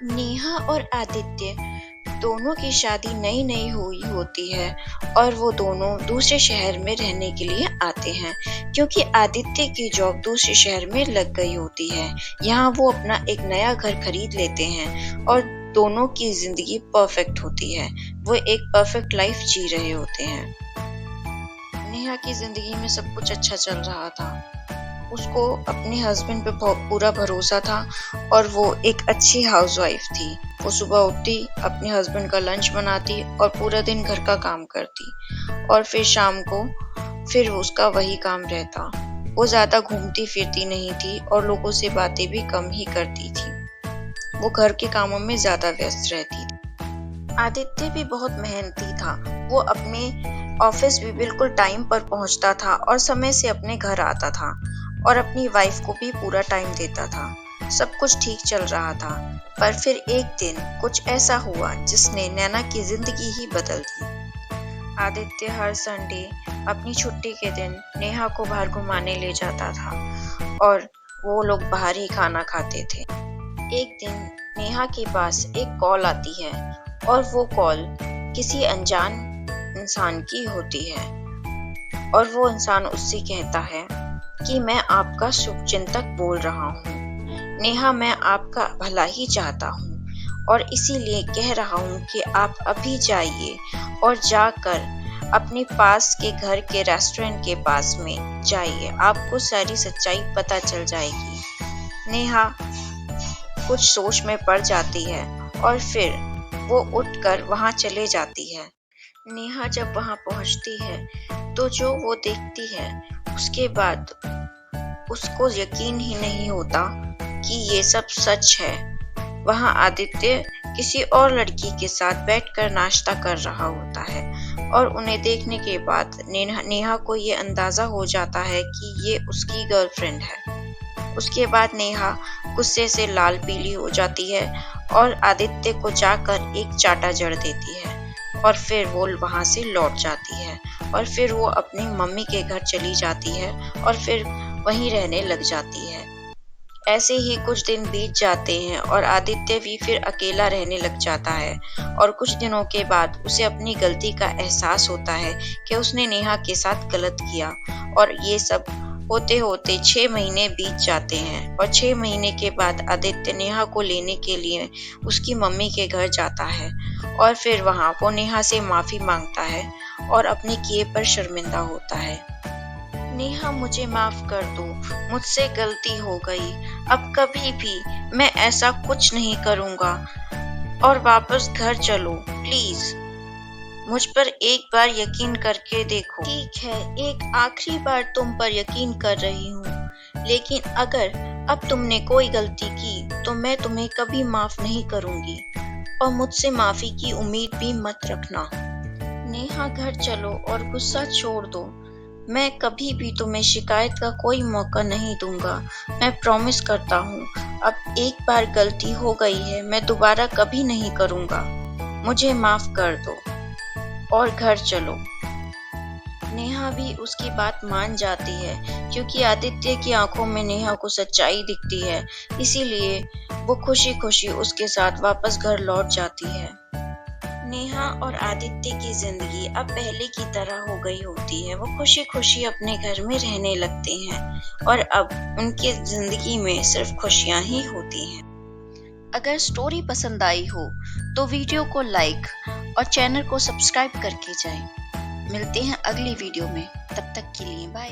नेहा और आदित्य दोनों की शादी नई नई हुई होती है और वो दोनों दूसरे शहर में रहने के लिए आते हैं क्योंकि आदित्य की जॉब दूसरे शहर में लग गई होती है। यहाँ वो अपना एक नया घर खरीद लेते हैं और दोनों की जिंदगी परफेक्ट होती है। वो एक परफेक्ट लाइफ जी रहे होते हैं। नेहा की जिंदगी में सब कुछ अच्छा चल रहा था। उसको अपने हस्बैंड पे पूरा भरोसा था और वो एक अच्छी हाउसवाइफ थी। वो सुबह उठती, अपने हस्बैंड का लंच बनाती और पूरा दिन घर का काम करती और फिर शाम को फिर उसका वही काम रहता। वो ज्यादा घूमती फिरती नहीं थी और लोगों से बातें भी कम ही करती थी। वो घर के कामों में ज्यादा व्यस्त रहती थी। आदित्य भी बहुत मेहनती था। वो अपने ऑफिस भी बिल्कुल टाइम पर पहुंचता था और समय से अपने घर आता था और अपनी वाइफ को भी पूरा टाइम देता था। सब कुछ ठीक चल रहा था, पर फिर एक दिन कुछ ऐसा हुआ जिसने नैना की जिंदगी ही बदल दी। आदित्य हर संडे अपनी छुट्टी के दिन नेहा को बाहर घुमाने ले जाता था और वो लोग बाहर ही खाना खाते थे। एक दिन नेहा के पास एक कॉल आती है और वो कॉल किसी अनजान इंसान की होती है और वो इंसान उससे कहता है कि मैं आपका शुभचिंतक बोल रहा हूँ। नेहा, मैं आपका भला ही चाहता हूँ और इसीलिए कह रहा हूँ कि आप अभी जाइए और जाकर अपने पास के घर के रेस्टोरेंट के पास में जाइए। आपको सारी सच्चाई पता चल जाएगी। नेहा कुछ सोच में पड़ जाती है और फिर वो उठकर वहां चले जाती है। नेहा जब वहां पहुंचती है तो जो वो देखती है उसके बाद उसको यकीन ही नहीं होता कि ये सब सच है। वहां आदित्य किसी और लड़की के साथ बैठकर नाश्ता कर रहा होता है और उन्हें देखने के बाद नेहा को ये अंदाजा हो जाता है कि ये उसकी गर्लफ्रेंड है। उसके बाद नेहा गुस्से से लाल पीली हो जाती है और आदित्य को जाकर एक चाटा जड़ देती है और फिर वो वहां से लौट जाती है और फिर वो अपनी मम्मी के घर चली जाती है और फिर वहीं रहने लग जाती है। ऐसे ही कुछ दिन बीत जाते हैं और आदित्य भी फिर अकेला रहने लग जाता है और कुछ दिनों के बाद उसे अपनी गलती का एहसास होता है कि उसने नेहा के साथ गलत किया। और ये सब होते होते 6 महीने बीत जाते हैं और 6 महीने के बाद आदित्य नेहा को लेने के लिए उसकी मम्मी के घर जाता है और फिर वहां वो नेहा से माफी मांगता है और अपने किए पर शर्मिंदा होता है। नेहा, मुझे माफ कर दो, मुझसे गलती हो गई। अब कभी भी मैं ऐसा कुछ नहीं करूंगा और वापस घर चलो प्लीज। मुझ पर एक बार यकीन करके देखो। ठीक है, एक आखिरी बार तुम पर यकीन कर रही हूँ, लेकिन अगर अब तुमने कोई गलती की तो मैं तुम्हें कभी माफ नहीं करूंगी और मुझसे माफी की उम्मीद भी मत रखना। नेहा, घर चलो और गुस्सा छोड़ दो। मैं कभी भी तुम्हें शिकायत का कोई मौका नहीं दूंगा। मैं प्रॉमिस करता हूँ। अब एक बार गलती हो गई है, मैं दोबारा कभी नहीं करूंगा। मुझे माफ कर दो और घर चलो। नेहा भी उसकी बात मान जाती है क्योंकि आदित्य की आंखों में नेहा को सच्चाई दिखती है, इसीलिए वो खुशी खुशी उसके साथ वापस घर लौट जाती है। नेहा और आदित्य की जिंदगी अब पहले की तरह हो गई होती है। वो खुशी खुशी अपने घर में रहने लगते हैं और अब उनकी जिंदगी में सिर्फ खुशियां ही होती हैं। अगर स्टोरी पसंद आई हो तो वीडियो को लाइक और चैनल को सब्सक्राइब करके जाएं। मिलते हैं अगली वीडियो में, तब तक के लिए बाय।